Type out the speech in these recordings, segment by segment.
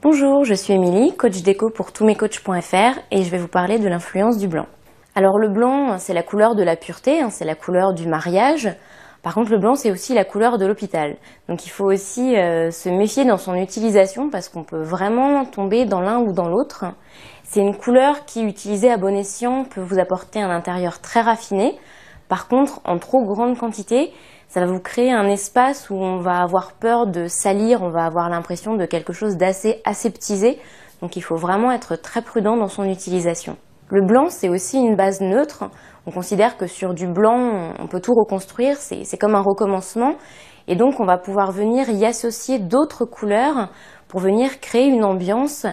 Bonjour, je suis Émilie, coach déco pour tousmescoachs.fr et je vais vous parler de l'influence du blanc. Alors le blanc, c'est la couleur de la pureté, c'est la couleur du mariage. Par contre, le blanc, c'est aussi la couleur de l'hôpital. Donc il faut aussi se méfier dans son utilisation parce qu'on peut vraiment tomber dans l'un ou dans l'autre. C'est une couleur qui, utilisée à bon escient, peut vous apporter un intérieur très raffiné. Par contre, en trop grande quantité, ça va vous créer un espace où on va avoir peur de salir, on va avoir l'impression de quelque chose d'assez aseptisé. Donc il faut vraiment être très prudent dans son utilisation. Le blanc, c'est aussi une base neutre. On considère que sur du blanc, on peut tout reconstruire, c'est comme un recommencement. Et donc on va pouvoir venir y associer d'autres couleurs pour venir créer une ambiance.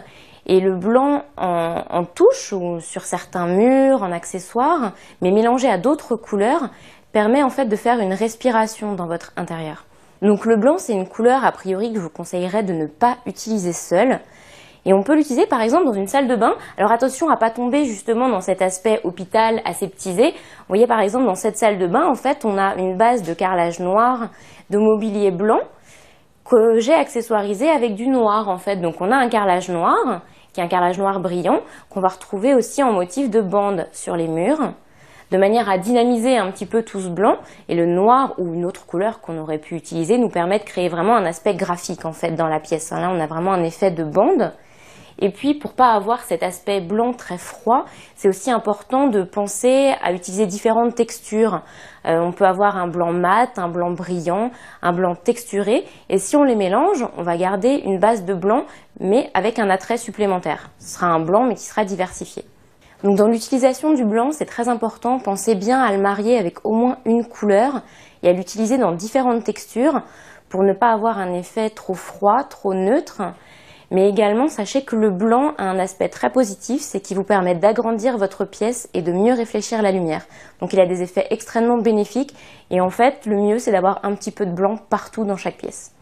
Et le blanc en touche ou sur certains murs, en accessoires, mais mélangé à d'autres couleurs, permet en fait de faire une respiration dans votre intérieur. Donc le blanc, c'est une couleur a priori que je vous conseillerais de ne pas utiliser seule. Et on peut l'utiliser par exemple dans une salle de bain. Alors attention à pas tomber justement dans cet aspect hôpital aseptisé. Vous voyez par exemple dans cette salle de bain, en fait, on a une base de carrelage noir, de mobilier blanc que j'ai accessoirisé avec du noir en fait. Donc on a un carrelage noir, qui est un carrelage noir brillant, qu'on va retrouver aussi en motif de bande sur les murs, de manière à dynamiser un petit peu tout ce blanc, et le noir ou une autre couleur qu'on aurait pu utiliser nous permet de créer vraiment un aspect graphique en fait dans la pièce. Là on a vraiment un effet de bande. Et puis pour pas avoir cet aspect blanc très froid, c'est aussi important de penser à utiliser différentes textures. On peut avoir un blanc mat, un blanc brillant, un blanc texturé, et si on les mélange, on va garder une base de blanc mais avec un attrait supplémentaire. Ce sera un blanc mais qui sera diversifié. Donc dans l'utilisation du blanc, c'est très important, pensez bien à le marier avec au moins une couleur et à l'utiliser dans différentes textures pour ne pas avoir un effet trop froid, trop neutre. Mais également, sachez que le blanc a un aspect très positif, c'est qu'il vous permet d'agrandir votre pièce et de mieux réfléchir la lumière. Donc il a des effets extrêmement bénéfiques et en fait, le mieux c'est d'avoir un petit peu de blanc partout dans chaque pièce.